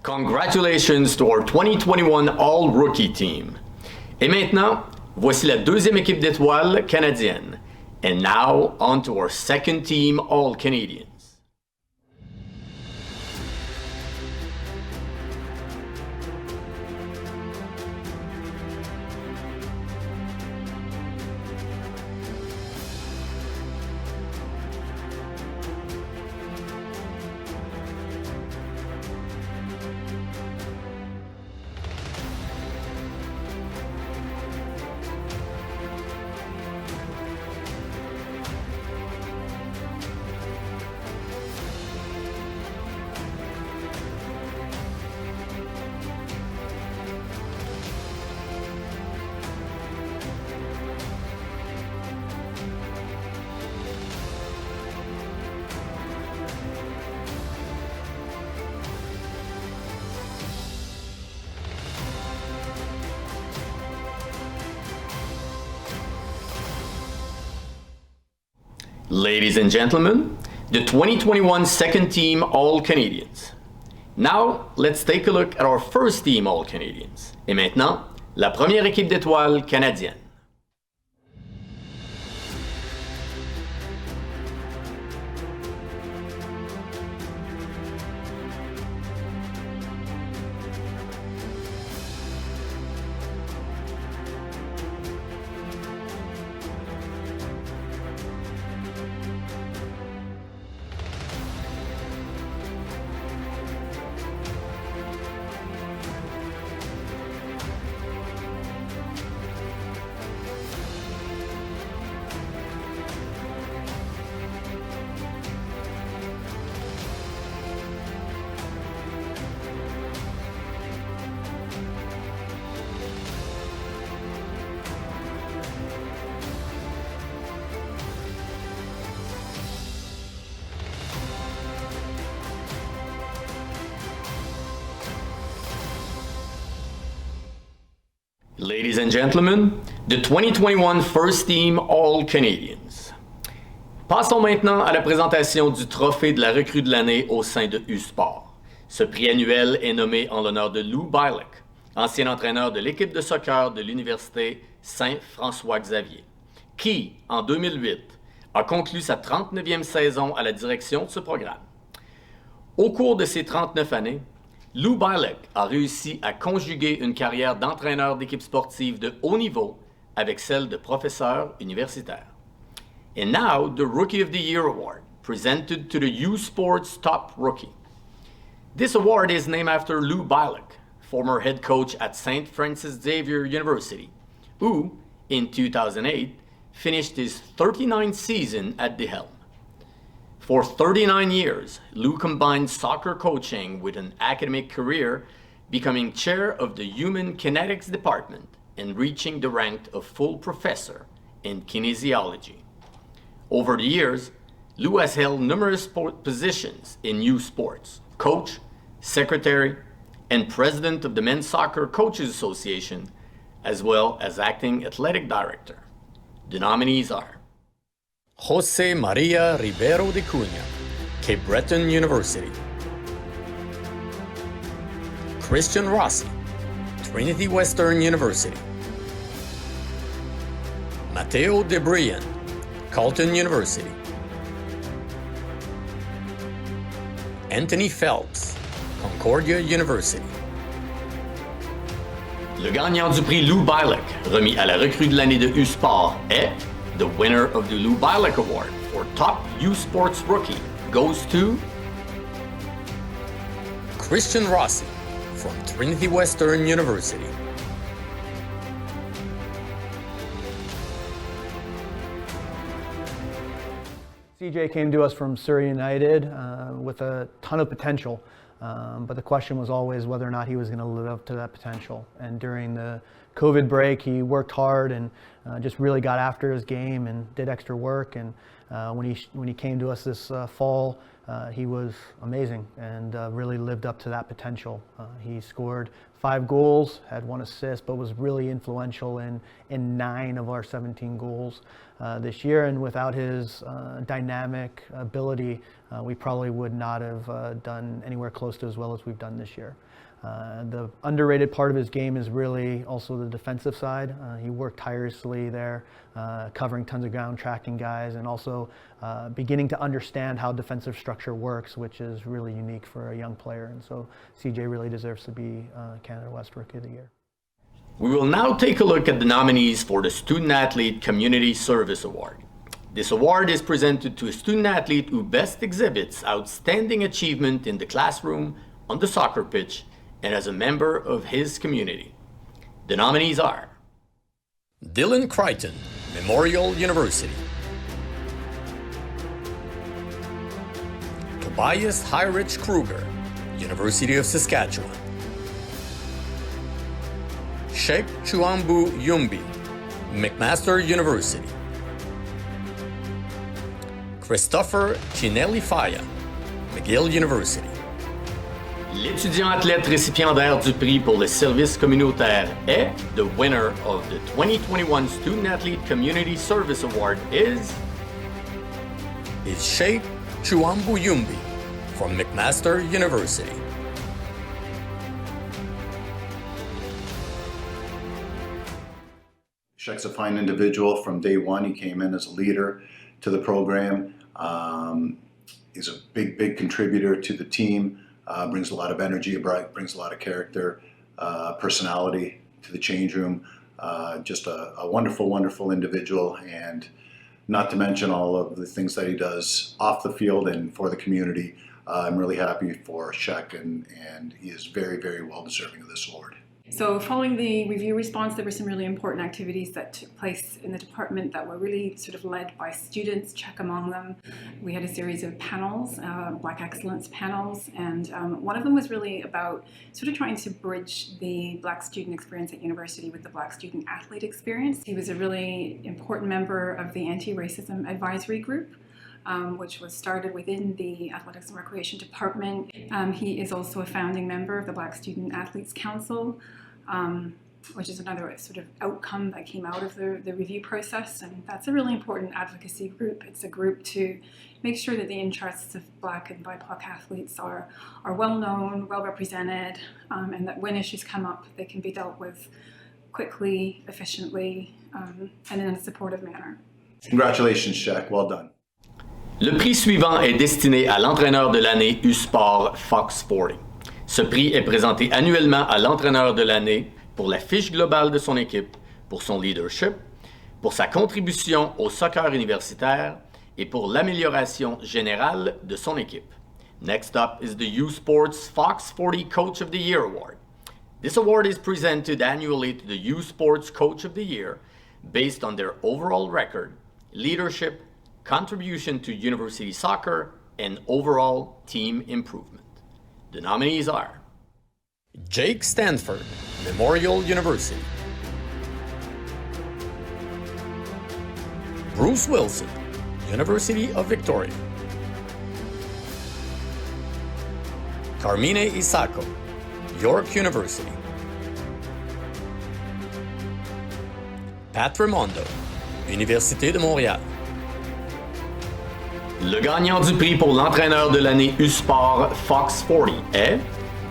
Congratulations to our 2021 All-Rookie team. Et maintenant, voici la deuxième équipe d'étoiles canadienne. And now, on to our second team All-Canadians. Ladies and gentlemen, the 2021 second team All-Canadians. Now, let's take a look at our first team All-Canadians. Et maintenant, la première équipe d'étoiles canadienne. Ladies and gentlemen, the 2021 First Team All-Canadians. Passons maintenant à la présentation du trophée de la recrue de l'année au sein de U-Sport. Ce prix annuel est nommé en l'honneur de Lou Bielek, ancien entraîneur de l'équipe de soccer de l'Université Saint-François-Xavier, qui, en 2008, a conclu sa 39e saison à la direction de ce programme. Au cours de ces 39 années, Lou Bielek a réussi à conjuguer une carrière d'entraîneur d'équipe sportive de haut niveau avec celle de professeur universitaire. And now, the Rookie of the Year Award, presented to the U Sports Top Rookie. This award is named after Lou Bielek, former head coach at St. Francis Xavier University, who, in 2008, finished his 39th season at the helm. For 39 years, Lou combined soccer coaching with an academic career, becoming chair of the Human Kinetics Department and reaching the rank of full professor in kinesiology. Over the years, Lou has held numerous positions in youth sports, coach, secretary, and president of the Men's Soccer Coaches Association, as well as acting athletic director. The nominees are Jose Maria Ribeiro de Cunha, Cape Breton University. Christian Rossi, Trinity Western University. Matteo DeBrian, Carleton University. Anthony Phelps, Concordia University. Le gagnant du prix Lou Bielek, remis à la recrue de l'année de U-Sport, est the winner of the Lou Bielek Award for Top U-Sports Rookie goes to Christian Rossi from Trinity Western University. CJ came to us from Surrey United with a ton of potential. But the question was always whether or not he was going to live up to that potential. And during the COVID break, he worked hard and just really got after his game and did extra work. And when he came to us this fall, he was amazing and really lived up to that potential. He scored 5 goals, had 1 assist, but was really influential in 9 of our 17 goals this year. And without his dynamic ability, we probably would not have done anywhere close to as well as we've done this year. The underrated part of his game is really also the defensive side. He worked tirelessly there, covering tons of ground, tracking guys, and also beginning to understand how defensive structure works, which is really unique for a young player. And so CJ really deserves to be Canada West Rookie of the Year. We will now take a look at the nominees for the Student Athlete Community Service Award. This award is presented to a student athlete who best exhibits outstanding achievement in the classroom, on the soccer pitch, and as a member of his community. The nominees are Dylan Crichton, Memorial University. Tobias Heinrich Kruger, University of Saskatchewan. Sheikh Chuambu Yumbi, McMaster University. Christopher Chinelli Faya, McGill University. L'étudiant athlète récipiendaire du prix pour le service communautaire est the winner of the 2021 Student Athlete Community Service Award is Sheikh Chuambu Yumbi from McMaster University. Sheikh's a fine individual from day one. He came in as a leader to the program. He's a big contributor to the team. Brings a lot of energy, brings a lot of character, personality to the change room. Just a wonderful individual, and not to mention all of the things that he does off the field and for the community. I'm really happy for Sheikh, and he is very well deserving of this award. So following the review response, there were some really important activities that took place in the department that were really sort of led by students, Check among them. We had a series of panels, Black Excellence panels, and one of them was really about sort of trying to bridge the Black student experience at university with the Black student athlete experience. He was a really important member of the Anti-Racism Advisory Group, which was started within the Athletics and Recreation Department. He is also a founding member of the Black Student Athletes Council, which is another sort of outcome that came out of the review process, and that's a really important advocacy group. It's a group to make sure that the interests of Black and BIPOC athletes are well known, well represented, and that when issues come up, they can be dealt with quickly, efficiently, and in a supportive manner. Congratulations, Sheikh. Well done. Le prix suivant est destiné à l'entraîneur de l'année U-Sport Fox 40. Ce prix est présenté annuellement à l'entraîneur de l'année pour la fiche globale de son équipe, pour son leadership, pour sa contribution au soccer universitaire et pour l'amélioration générale de son équipe. Next up is the U-Sports Fox 40 Coach of the Year Award. This award is presented annually to the U-Sports Coach of the Year based on their overall record, leadership, contribution to university soccer, and overall team improvement. The nominees are Jake Stanford, Memorial University. Bruce Wilson, University of Victoria. Carmine Isako, York University. Pat Raimondo, Université de Montréal. Le gagnant du prix pour l'entraîneur de l'année U-Sport Fox 40 est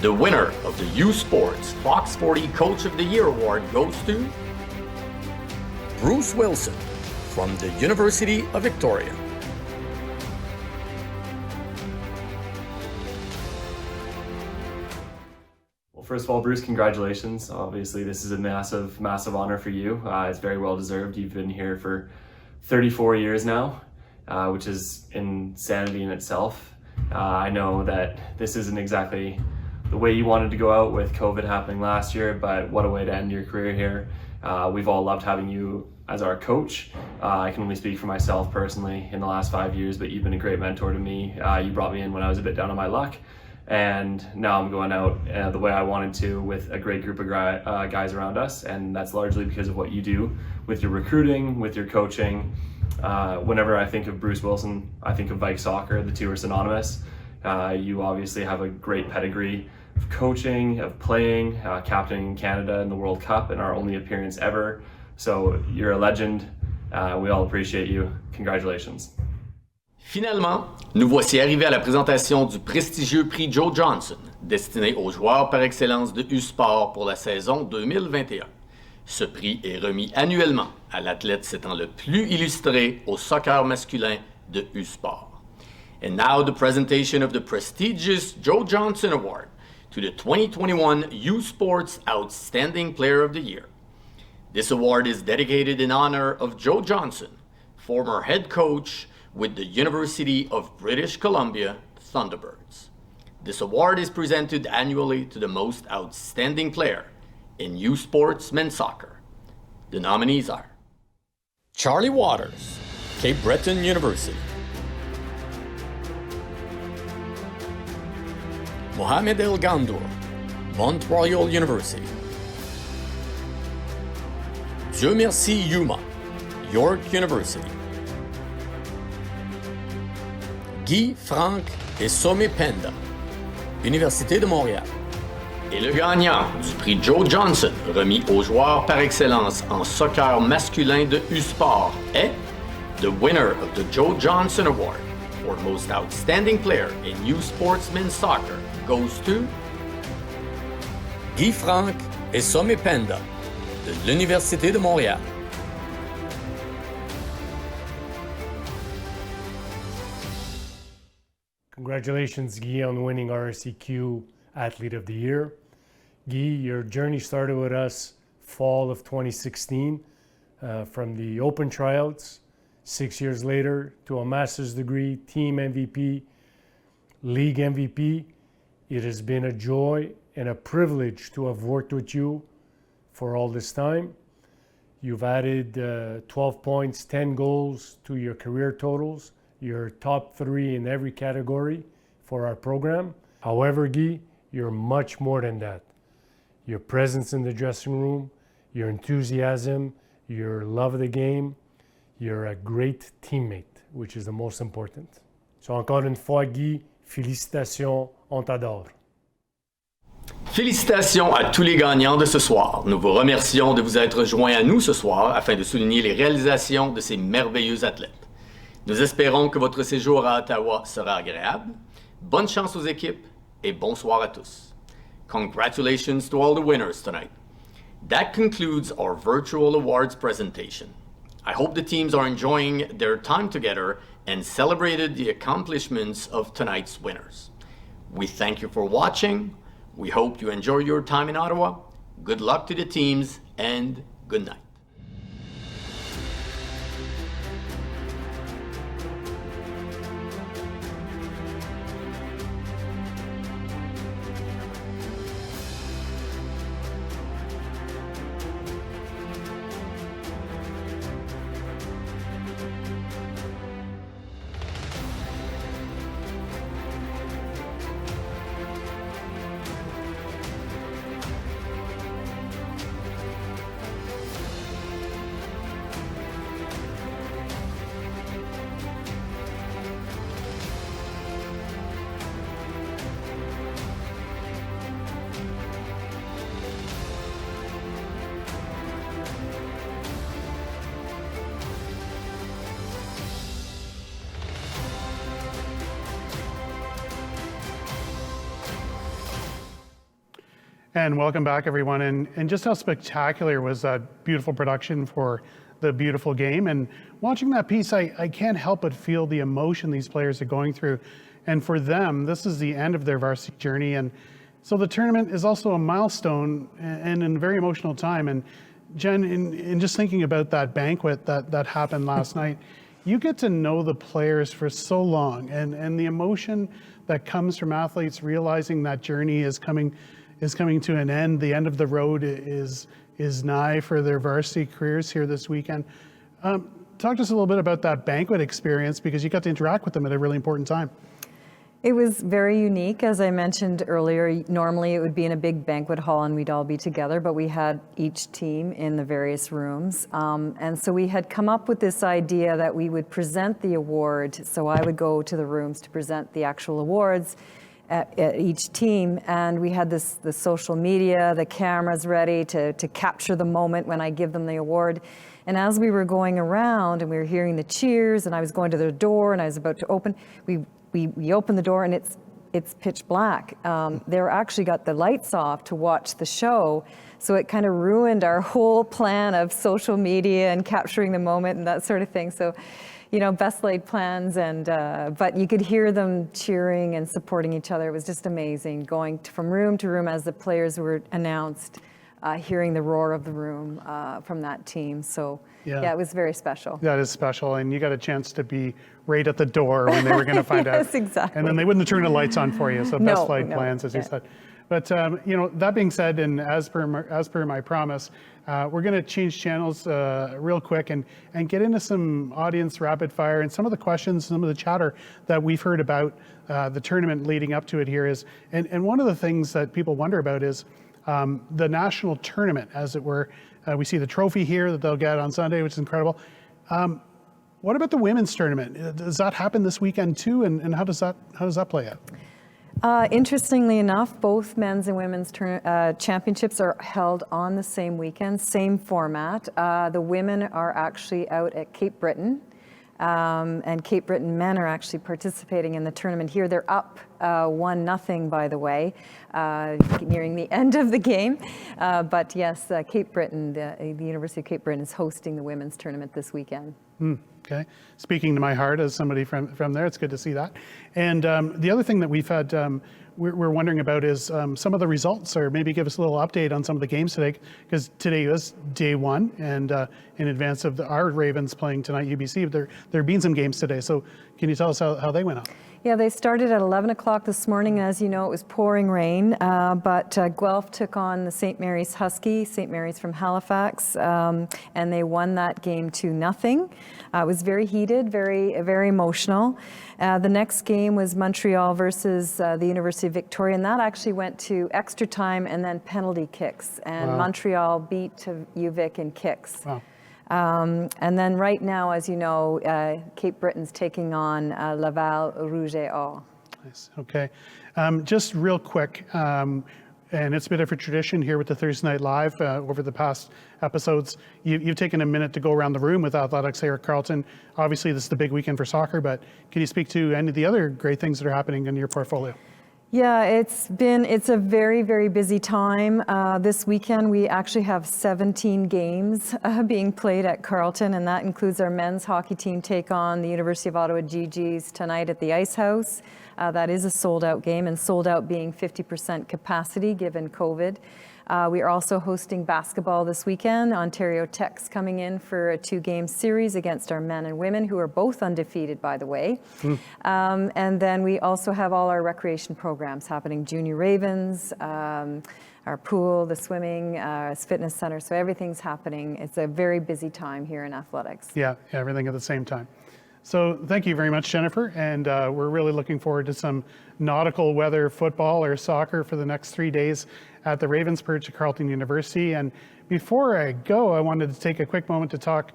the winner of the U-Sports Fox 40 Coach of the Year Award goes to Bruce Wilson, from the University of Victoria. Well, first of all, Bruce, congratulations. Obviously, this is a massive, massive honor for you. It's very well deserved. You've been here for 34 years now, which is insanity in itself. I know that this isn't exactly the way you wanted to go out with COVID happening last year, but what a way to end your career here. We've all loved having you as our coach. I can only speak for myself personally in the last 5 years, but you've been a great mentor to me. You brought me in when I was a bit down on my luck, and now I'm going out the way I wanted to with a great group of guys around us, and that's largely because of what you do with your recruiting, with your coaching. Whenever I think of Bruce Wilson, I think of Vike Soccer. The two are synonymous. You obviously have a great pedigree of coaching, of playing, captaining Canada in the World Cup in our only appearance ever. So you're a legend. We all appreciate you. Congratulations. Finalement, nous voici arrivés à la présentation du prestigieux prix Joe Johnson, destiné aux joueurs par excellence de U-Sport pour la saison 2021. Ce prix est remis annuellement à l'athlète s'étant le plus illustré au soccer masculin de U-Sport. And now the presentation of the prestigious Joe Johnson Award to the 2021 U-Sports Outstanding Player of the Year. This award is dedicated in honor of Joe Johnson, former head coach with the University of British Columbia Thunderbirds. This award is presented annually to the most outstanding player in U-Sports men's soccer. The nominees are Charlie Waters, Cape Breton University; Mohamed El Gandour, Montreal University; Dieu Merci Yuma, York University; Guy Franck et Somme Penda, Université de Montréal. Et le gagnant du prix Joe Johnson, remis aux joueurs par excellence en soccer masculin de U-Sport, est the winner of the Joe Johnson Award for Most Outstanding Player in U-Sports Men's Soccer goes to Guy Franck et Somme Penda de l'Université de Montréal. Congratulations, Guy, on winning RSEQ Athlete of the Year. Guy, your journey started with us fall of 2016 from the open tryouts, 6 years later to a master's degree, team MVP, league MVP. It has been a joy and a privilege to have worked with you for all this time. You've added 12 points, 10 goals to your career totals. You're top 3 in every category for our program. However, Guy, you're much more than that. Your presence in the dressing room, your enthusiasm, your love of the game, you're a great teammate, which is the most important. So encore une fois, Guy, félicitations, on t'adore. Félicitations à tous les gagnants de ce soir. Nous vous remercions de vous être joints à nous ce soir afin de souligner les réalisations de ces merveilleux athlètes. Nous espérons que votre séjour à Ottawa sera agréable. Bonne chance aux équipes et bonsoir à tous. Congratulations to all the winners tonight. That concludes our virtual awards presentation. I hope the teams are enjoying their time together and celebrated the accomplishments of tonight's winners. We thank you for watching. We hope you enjoy your time in Ottawa. Good luck to the teams and good night. And welcome back, everyone. And just how spectacular was that beautiful production for the beautiful game. And watching that piece, I can't help but feel the emotion these players are going through. And for them, this is the end of their varsity journey. And so the tournament is also a milestone and a very emotional time. And Jen, in just thinking about that banquet that happened last night, you get to know the players for so long, and the emotion that comes from athletes realizing that journey is coming to an end. The end of the road is nigh for their varsity careers here this weekend. Talk to us a little bit about that banquet experience, because you got to interact with them at a really important time. It was very unique. As I mentioned earlier, normally it would be in a big banquet hall and we'd all be together, but we had each team in the various rooms. And so we had come up with this idea that we would present the award. So I would go to the rooms to present the actual awards at each team. And we had the social media, the cameras ready to capture the moment when I give them the award. And as we were going around and we were hearing the cheers, and I was going to the door and I was about to open, we opened the door and it's pitch black. They actually got the lights off to watch the show. So it kind of ruined our whole plan of social media and capturing the moment and that sort of thing. So, you know, best laid plans, but you could hear them cheering and supporting each other. It was just amazing, going from room to room as the players were announced, hearing the roar of the room from that team. So yeah, it was very special. That is special, and you got a chance to be right at the door when they were going to find out. Yes, exactly. And then they wouldn't turn the lights on for you, so best laid plans, as you said. But you know, that being said, and as per my promise, we're going to change channels real quick and get into some audience rapid fire and some of the questions, some of the chatter that we've heard about the tournament leading up to it here is, and one of the things that people wonder about is the national tournament, as it were. We see the trophy here that they'll get on Sunday, which is incredible. What about the women's tournament? Does that happen this weekend too? And how does that play out? Interestingly enough, both men's and women's championships are held on the same weekend, same format. The women are actually out at Cape Breton, and Cape Breton men are actually participating in the tournament here. They're up 1-0, by the way, nearing the end of the game. But yes, Cape Breton, the University of Cape Breton is hosting the women's tournament this weekend. Okay. Speaking to my heart as somebody from there, it's good to see that. And the other thing that we've had, we're wondering about is some of the results, or maybe give us a little update on some of the games today, because today was day one, and in advance of our Ravens playing tonight, UBC, there have been some games today. So can you tell us how they went out? Yeah, they started at 11 o'clock this morning. As you know, it was pouring rain, but Guelph took on the St. Mary's Husky, St. Mary's from Halifax, and they won that game 2-0. It was very heated, very emotional. The next game was Montreal versus the University of Victoria, and that actually went to extra time and then penalty kicks, and Montreal beat UVic in kicks. Wow. And then right now, as you know, Cape Breton's taking on Laval Rouge et Or. Nice. Okay. Just real quick, and it's a bit of a tradition here with the Thursday Night Live over the past episodes. You've taken a minute to go around the room with athletics here at Carleton. Obviously, this is the big weekend for soccer, but can you speak to any of the other great things that are happening in your portfolio? Yeah, it's a very, very busy time. This weekend we actually have 17 games being played at Carleton, and that includes our men's hockey team take on the University of Ottawa GGs tonight at the Ice House. That is a sold out game, and sold out being 50% capacity given COVID. We are also hosting basketball this weekend. Ontario Tech's coming in for a 2-game series against our men and women, who are both undefeated, by the way. And then we also have all our recreation programs happening. Junior Ravens, our pool, the swimming, fitness center. So everything's happening. It's a very busy time here in athletics. Yeah, everything at the same time. So thank you very much, Jennifer. And we're really looking forward to some nautical weather football or soccer for the next 3 days at the Ravens Perch at Carleton University. And before I go, I wanted to take a quick moment to talk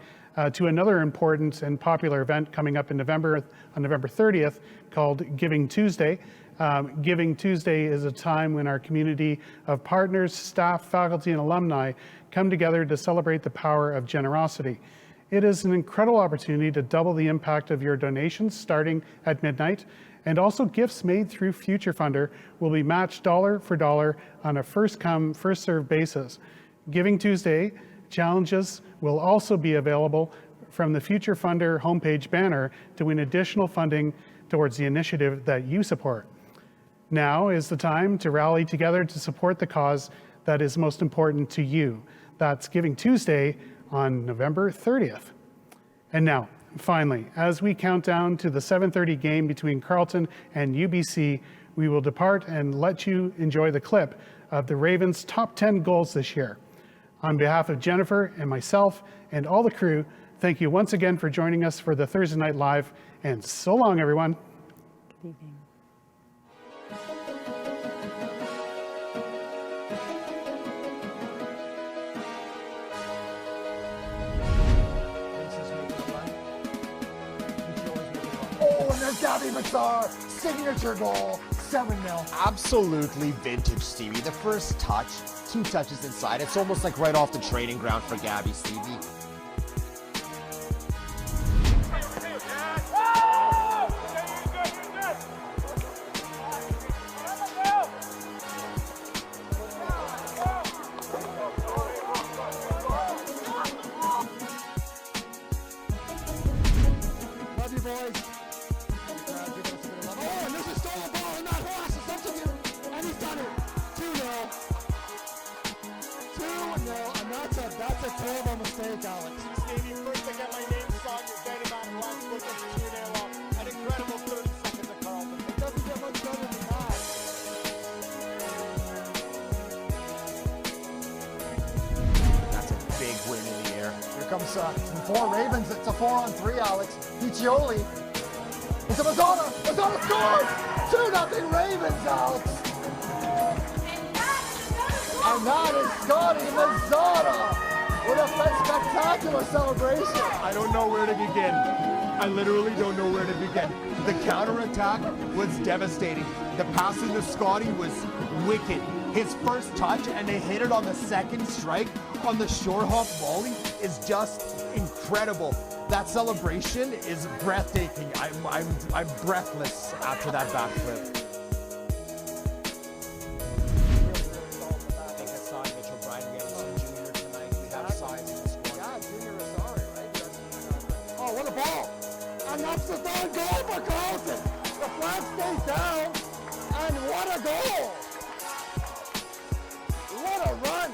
to another important and popular event coming up in November, on November 30th, called Giving Tuesday. Giving Tuesday is a time when our community of partners, staff, faculty, and alumni come together to celebrate the power of generosity. It is an incredible opportunity to double the impact of your donations starting at midnight, and also gifts made through Future Funder will be matched dollar for dollar on a first come, first served basis. Giving Tuesday Challenges will also be available from the Future Funder homepage banner to win additional funding towards the initiative that you support. Now is the time to rally together to support the cause that is most important to you. That's Giving Tuesday on November 30th. And now, finally, as we count down to the 7:30 game between Carleton and UBC, we will depart and let you enjoy the clip of the Ravens' top 10 goals this year. On behalf of Jennifer and myself and all the crew, thank you once again for joining us for the Thursday Night Live, and so long, everyone. Good evening. Oh, and there's Gabby Massar, signature goal, 7-0. Absolutely vintage, Stevie. The first touch, 2 touches inside. It's almost like right off the training ground for Gabby, Stevie. Love you, boys. Oh, and this is stolen ball in that pass. The substitute, and he's done it. 2-0. 2-0, and that's a terrible mistake, Alex. Stevie, first I get my name song, you're getting on the last foot of 2-0 off. An incredible 30 seconds at Carleton. It doesn't get much better than that. That's a big win in the air. Here comes some 4 Ravens. It's a 4-on-3, Alex. Piccioli. It's a Mazzara. Mazzara scores! 2-0 Ravens, Alex. And that is Scotty Mazzara with a spectacular celebration. I don't know where to begin. I literally don't know where to begin. The counterattack was devastating. The passing to Scotty was wicked. His first touch, and they hit it on the second strike on the short hop volley, is just incredible. That celebration is breathtaking. I'm breathless after that backflip. Oh, what a ball! And that's the third goal for Carleton. The flag stays down, and what a goal! What a run!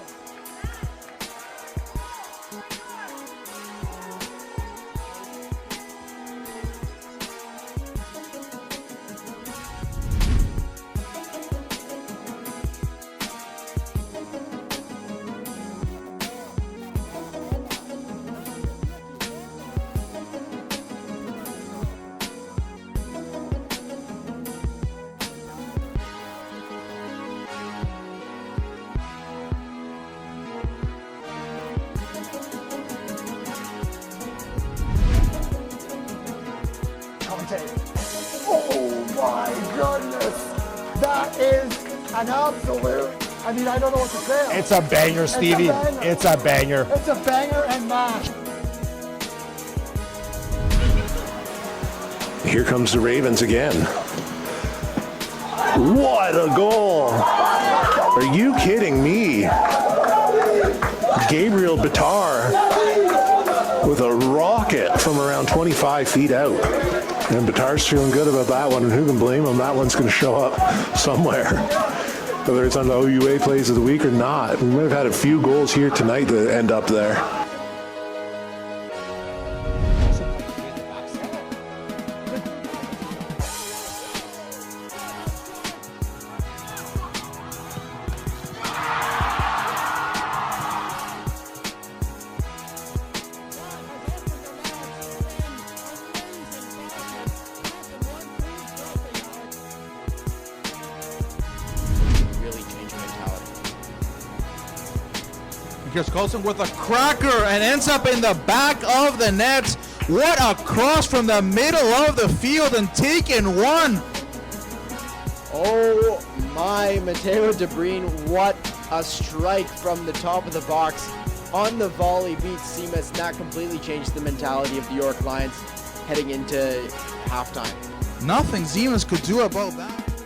Oh my goodness! That is an absolute, I mean, I don't know what to say. It's a banger, Stevie. It's a banger. It's a banger and mash. Here comes the Ravens again. What a goal! Are you kidding me? Gabriel Bitar with a rocket from around 25 feet out. And Bitar's feeling good about that one, and who can blame him? That one's going to show up somewhere, whether it's on the OUA plays of the week or not. We might have had a few goals here tonight that end up there. Here's Carleton with a cracker and ends up in the back of the net. What a cross from the middle of the field and taken one. Oh my, Mateo DeBreen, what a strike from the top of the box on the volley beats Seamus. That completely changed the mentality of the York Lions heading into halftime. Nothing Seamus could do about that.